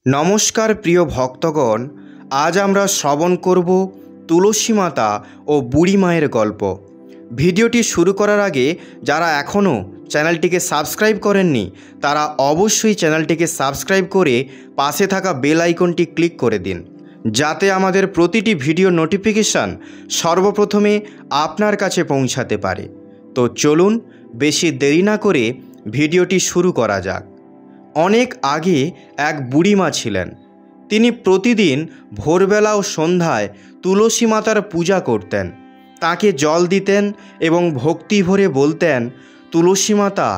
নমস্কার প্রিয় ভক্তগণ, আজ আমরা শ্রবণ করব তুলসী মাতা ও বুড়ি মায়ের গল্প। ভিডিওটি শুরু করার আগে যারা এখনও চ্যানেলটিকে সাবস্ক্রাইব করেননি তারা অবশ্যই চ্যানেলটিকে সাবস্ক্রাইব করে পাশে থাকা বেল আইকনটি ক্লিক করে দিন, যাতে আমাদের প্রতিটি ভিডিও নোটিফিকেশান সর্বপ্রথমে আপনার কাছে পৌঁছাতে পারে। তো চলুন বেশি দেরি না করে ভিডিওটি শুরু করা যাক। অনেক আগে এক বুড়িমা ছিলেন। তিনি প্রতিদিন ভোরবেলা ও সন্ধ্যায় তুলসী মাতার পূজা করতেন। তাকে জল দিতেন এবং ভক্তি ভরে বলতেন, তুলসী মাতা,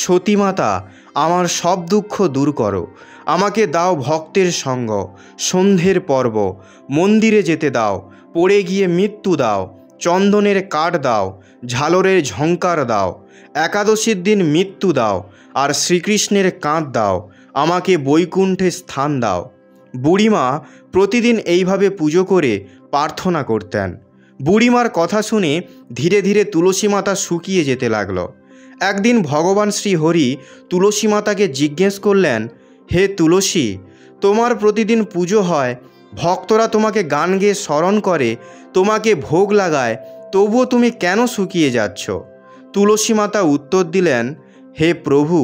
সতী মাতা, আমার সব দুঃখ দূর করো, আমাকে দাও ভক্তের সঙ্গ, সন্ধ্যের পর্ব, মন্দিরে যেতে দাও, পড়ে গিয়ে মৃত্যু দাও, চন্দনের কাঠ দাও, ঝালরের ঝংকার দাও, একাদশীর দিন মৃত্যু দাও, আর শ্রীকৃষ্ণের কাঁধ দাও, আমাকে বৈকুণ্ঠে স্থান দাও। বুড়িমা প্রতিদিন এইভাবে পুজো করে প্রার্থনা করতেন। বুড়িমার কথা শুনে ধীরে ধীরে তুলসী মাতা শুকিয়ে যেতে লাগলো। একদিন ভগবান শ্রীহরি তুলসী মাতাকে জিজ্ঞেস করলেন, হে তুলসী, তোমার প্রতিদিন পুজো হয়, ভক্তরা তোমাকে গান গেয়ে স্মরণ করে, তোমাকে ভোগ লাগায়, তবুও তুমি কেন শুকিয়ে যাচ্ছ? তুলসী মাতা উত্তর দিলেন, হে প্রভু,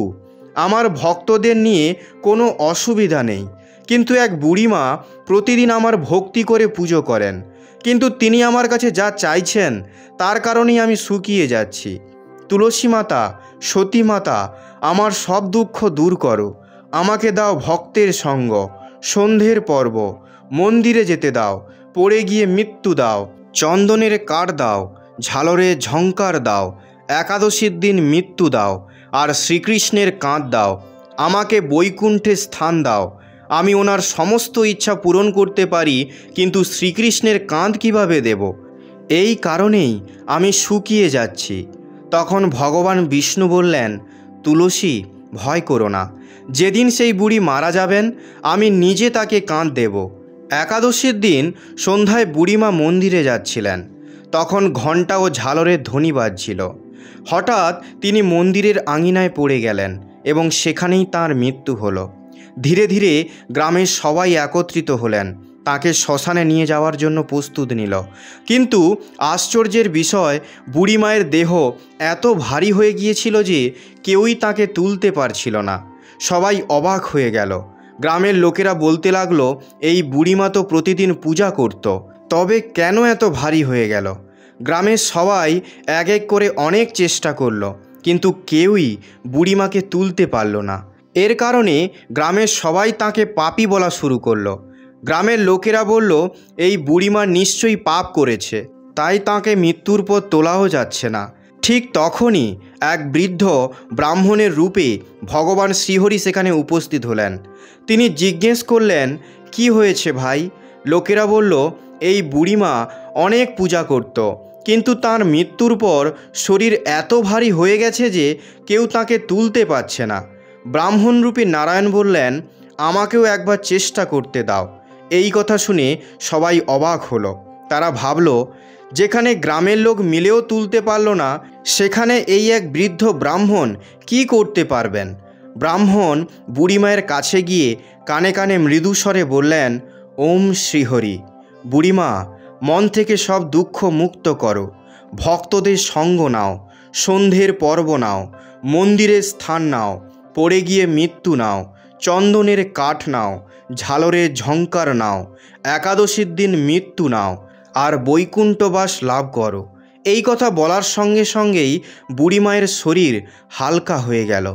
আমার ভক্তদের নিয়ে কোনো অসুবিধা নেই, কিন্তু এক বুড়িমা প্রতিদিন আমার ভক্তি করে পুজো করেন, কিন্তু তিনি আমার কাছে যা চাইছেন তার কারণেই আমি শুকিয়ে যাচ্ছি। তুলসী মাতা, সতী মাতা, আমার সব দুঃখ দূর করো, আমাকে দাও ভক্তের সঙ্গ, সন্ধ্যের পর্ব, মন্দিরে যেতে দাও, পড়ে গিয়ে মৃত্যু দাও, চন্দনের কাঠ দাও, ঝালরে ঝংকার দাও, একাদশীর দিন মৃত্যু দাও, আর শ্রীকৃষ্ণের কাঁধ দাও, আমাকে বৈকুণ্ঠে স্থান দাও। আমি ওনার সমস্ত ইচ্ছা পূরণ করতে পারি, কিন্তু শ্রীকৃষ্ণের কাঁধ কিভাবে দেব? এই কারণেই আমি শুকিয়ে যাচ্ছি। তখন ভগবান বিষ্ণু বললেন, তুলসী, ভয় করো না, যেদিন সেই বুড়ি মারা যাবেন আমি নিজে তাকে কাঁধ দেব। একাদশীর দিন সন্ধ্যায় বুড়িমা মন্দিরে যাচ্ছিলেন। তখন ঘণ্টা ও ঝালরের ধ্বনি বাজছিল। হঠাৎ তিনি মন্দিরের আঙিনায় পড়ে গেলেন এবং সেখানেই তাঁর মৃত্যু হলো। ধীরে ধীরে গ্রামের সবাই একত্রিত হলেন, তাকে শ্মশানে নিয়ে যাওয়ার জন্য প্রস্তুত নিল। কিন্তু আশ্চর্যের বিষয়, বুড়ি মায়ের দেহ এত ভারী হয়ে গিয়েছিল যে কেউই তাকে তুলতে পারছিল না। সবাই অবাক হয়ে গেল। গ্রামের লোকেরা বলতে লাগলো, এই বুড়িমা তো প্রতিদিন পূজা করত, তবে কেন এত ভারী হয়ে গেল? গ্রামের সবাই এক এক করে অনেক চেষ্টা করলো, কিন্তু কেউই বুড়িমাকে তুলতে পারল না। এর কারণে গ্রামের সবাই তাকে পাপী বলা শুরু করলো। গ্রামের লোকেরা বলল, এই বুড়িমা নিশ্চয়ই পাপ করেছে, তাই তাকে মৃত্যুর পর তোলাও যাচ্ছে না। ঠিক তখনই এক বৃদ্ধ ব্রাহ্মণের রূপে ভগবান শ্রীহরি সেখানে উপস্থিত হলেন। তিনি জিজ্ঞেস করলেন, কি হয়েছে ভাই? লোকেরা বলল, এই বুড়িমা অনেক পূজা করত, কিন্তু তার মৃত্যুর পর শরীর এত ভারী হয়ে গেছে যে কেউ তাকে তুলতে পারছে না। ব্রাহ্মণরূপী নারায়ণ বললেন, আমাকেও একবার চেষ্টা করতে দাও। এই কথা শুনে সবাই অবাক হলো। তারা ভাবল, যেখানে গ্রামের লোক মিলেও তুলতে পারল না, সেখানে এই এক বৃদ্ধ ব্রাহ্মণ কি করতে পারবেন? ব্রাহ্মণ বুড়িমায়ের কাছে গিয়ে কানে কানে মৃদু স্বরে বললেন, ওম শ্রীহরি। বুড়িমা, মন থেকে সব দুঃখ মুক্ত করো, ভক্তদের সঙ্গ নাও, সন্ধ্যের পর্ব নাও, মন্দিরে স্থান নাও, পড়ে গিয়ে মৃত্যু নাও, চন্দনের কাঠ নাও, ঝালরের ঝংকার নাও, একাদশীর দিন মৃত্যু নাও, আর বৈকুণ্ঠবাস লাভ করো। এই কথা বলার সঙ্গে সঙ্গেই বুড়িমায়ের শরীর হালকা হয়ে গেল।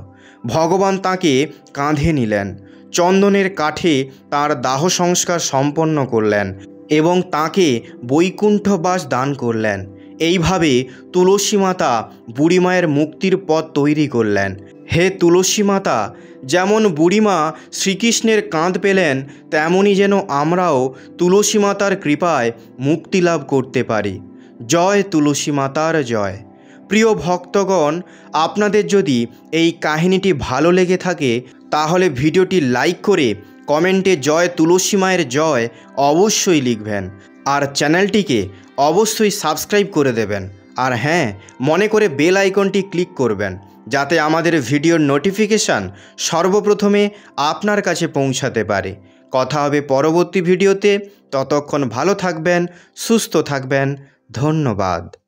ভগবান তাকে কাঁধে নিলেন, চন্দনের কাঠে তার দাহ সংস্কার সম্পন্ন করলেন এবং তাকে বৈকুণ্ঠবাস দান করলেন। এইভাবে তুলসী মাতা বুড়িমায়ের মুক্তির পথ তৈরি করলেন। হে তুলসী মাতা, যেমন বুড়িমা শ্রীকৃষ্ণের কাঁধ পেলেন, তেমনই যেন আমরাও তুলসী মাতার কৃপায় মুক্তি লাভ করতে পারি। জয় তুলসী মাতার জয়। প্রিয় ভক্তগণ, আপনাদের যদি এই কাহিনীটি ভালো লেগে থাকে তাহলে ভিডিওটি লাইক করে কমেন্টে জয় তুলসী মায়ের জয় অবশ্যই লিখবেন, আর চ্যানেলটিকে অবশ্যই সাবস্ক্রাইব করে দেবেন। আর হ্যাঁ, মনে করে বেল আইকনটি ক্লিক করবেন, যাতে আমাদের ভিডিওর নোটিফিকেশান সর্বপ্রথমে আপনার কাছে পৌঁছাতে পারে। কথা হবে পরবর্তী ভিডিওতে। ততক্ষণ ভালো থাকবেন, সুস্থ থাকবেন। ধন্যবাদ।